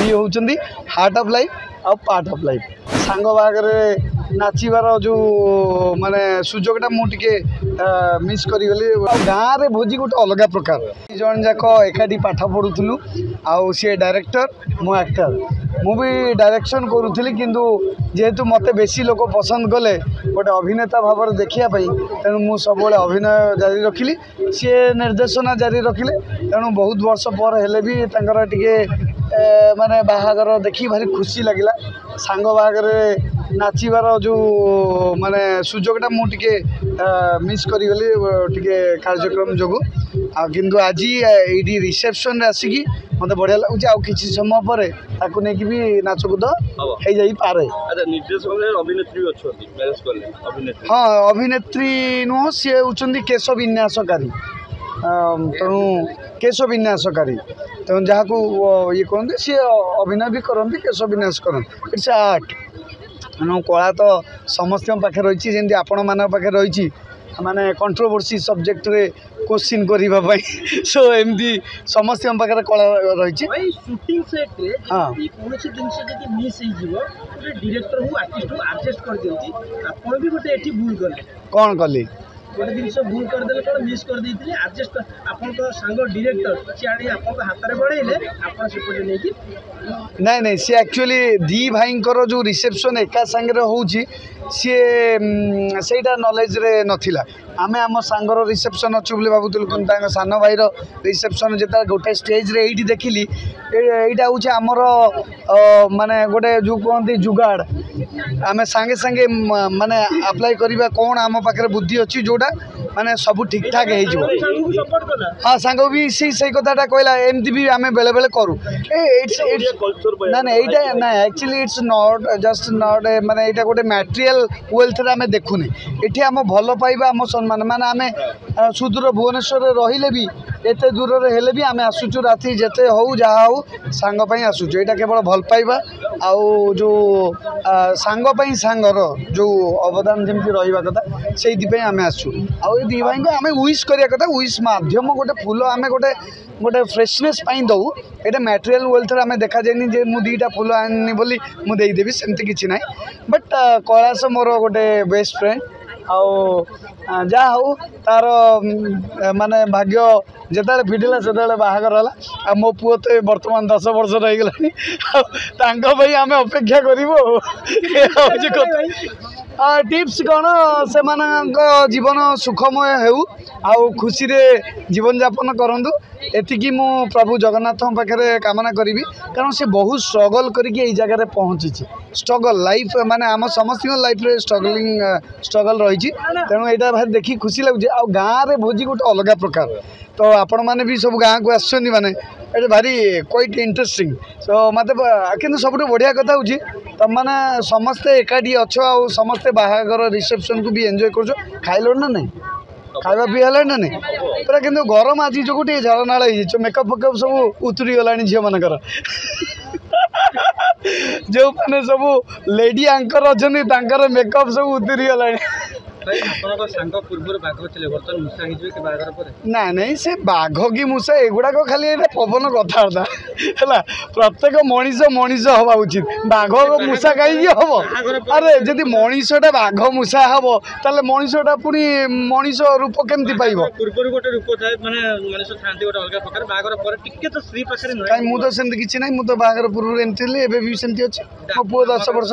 स्त्री होउचंदी heart of life a part of life song बागरे नाचिबार जो माने सुजोगटा मुझे मिस करीगली गाँव में भोजी गोटे अलग प्रकार जन जाक एकाठी पाठ पढ़ुलु आउ सी डायरेक्टर मो एक्टर मु भी डायरेक्शन करूली किंतु जेहेतु मते बेसी लोक पसंद कले गोटे अभिनेता भाव में देखापी तेणु मुझे सब अभिनय जारी रखिली सी निर्देशना जारी रखिले तेणु बहुत वर्ष पर हेले भी टे माने बाहागर देखी भारी खुशी लगिला सांग बागरे नाचिबार जो माने सुजोगटा मुझे मिस करीगली टे कार्यक्रम जो किंतु आज ये रिसेप्शन रे आसिकी मत बढ़िया लगुच आ कि समय पर ताकू नहीं भी नाच कूद हो पारे। हाँ अभिनेत्री नुह सी होती केश विन्यासकारी तेणु केश विन्यासकारी तेणु जहाँ को ये कहते सी अभिनय भी करती केश विन्यास करते इट्स आर्ट तेणु कला तो समस्त पाखे रही जमी आपण मान पाखे रही माने कंट्रोवर्सी सब्जेक्ट रे क्वेश्चन करने सो एमती समस्त पाखे कला रही शूटिंग सेट रे कौन सी जिनस जदी मिस हो जीवो डायरेक्टर हो आर्टिस्ट हो एडजस्ट कर दियंती आपण भी गोटे एठी भूल करले कौन कली गोटे जिनस भूल कर देले कोन मिस कर देइथिले एडजस्ट आपन को संग डायरेक्टर सियाडी आपन को हाथ रे बढ़ेले आपन सेपटे नै कि नहीं सी एक्चुअली दी भाई जो रिसेप्शन एका सांगे होउची सेटा नॉलेज रे नथिला आमे आम सांगर रिसेप्शन अच्छु बोली भावुलु कि सान भाई रिसेप्शन जिते गोटे स्टेज रे एठी देखिली एटा हूँ आमर माने गोटे जो कहते जुगाड़ आमे सांगे सांगे माने अप्लाई करवा कौन आम पाखे बुद्धि अच्छी जोड़ा माने सब ठीक ठाक हो हाँ सांग भी से कथाटा कहला एमती भी आमे बेले बेले करूँ ना ना यहाँ ना actually it's not just not माने यहाँ गोटे मैटेरियल वेल्थ आम देखुने ये आम भल पाइबा आम सम्मान माने आमे सुदूर भुवनेश्वर रहिले भी एते दूर हेले भी आमे आसुचु राति जेते हो जहाँ हो सांग आसुचु यहाँ केवल भल पाइबा आउ जो सांग सांगर जो अवदान जमी रहा कथा से आमे आसु आउ दी भाई को आमे विश करिया कथा विश माध्यम गोटे फूल आमे गोटे गोटे फ्रेशनेस दौ ये मैटेरियल वेल्थ आमे देखा जाए जे मु दीटा फूल आनी बोली मुदेदेवी सेमती किसी ना बट कैलाश मोर गोटे बेस्ट फ्रेंड आउ जहाँ हो तार माने भाग्य जिते फिटिला से बाहागर है आ मो पुओ तो बर्तमान 10 वर्ष रही आम अपेक्षा करूँ टिप्स कौन से जीवन सुखमय हो आउ खुशी रे जीवन यापन करूँ एतिकी मु प्रभु जगन्नाथ पाखे कामना करी कारण से बहुत स्ट्रगल करके जगह पहुँची स्ट्रगल लाइफ माने आम समस्त लाइफ रे स्ट्रगल रही तेणु यहाँ भाई देखी खुशी लगे आ गाँव में भोजी गोटे अलग प्रकार तो आपण मैंने भी सब गाँव को आसुच्च माने ये भारी क्वाइट इंटरेस्टिंग सो मत कि सब बढ़िया कथा हूँ तुम मैंने समस्ते एकाठी अच्छ आ समस्ते बाहागर रिसेप्शन को भी एंजॉय कर खाइल ना नहीं खावा पी है ना नहीं पूरा कि गरम आज जो झाड़नाल मेकअप फेकअप सब उतरी गला झील मानकर जो मैंने सब लेडी आंकर अच्छा मेकअप सब उतरी गला ना नहीं से बाघ कि मूषा एगुड़ाक खाली पवन कथबार्ता है प्रत्येक मनीष मनीष हवा उचित बाघ मूषा कहीं हम अरे जदि मनीषटा बाघ मूषा हम ताले मनीषटा पुणी मनीष रूप केमती पाइब कहीं मुझे सेमती किसी ना मुझे बाघर पूर्व एमती भी सेमती अच्छे मो पुओ 10 वर्ष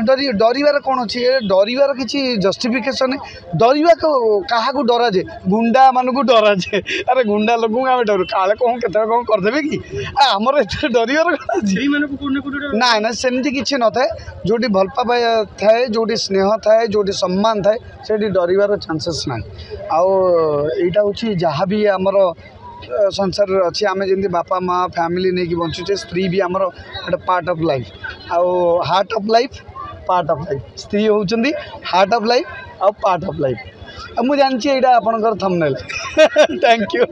डर कौन अच्छी डर किसी जस्टिफिकेशन डरवा क्या डरा जे गुंडा मान को डरा जे अरे गुंडा लोक आम डर काले कौन के कौन करदे कि आमर डर ना ना सेमती किसी न था जो भल पावा थाए जो स्नेह थाए जो सम्मान थाए से डर चांसेस ना आईटा हूँ जहाँ भी आमर संसार अच्छी आम जमी बापा माँ फैमिली नहीं कि बंचुचे स्त्री भी आमर गोटे पार्ट ऑफ लाइफ आउ heart of life part of life स्त्री होउचंदी हार्ट ऑफ लाइफ और पार्ट ऑफ लाइफ मुझे जानची यहाँ आपंकर थंबनेल थैंक यू।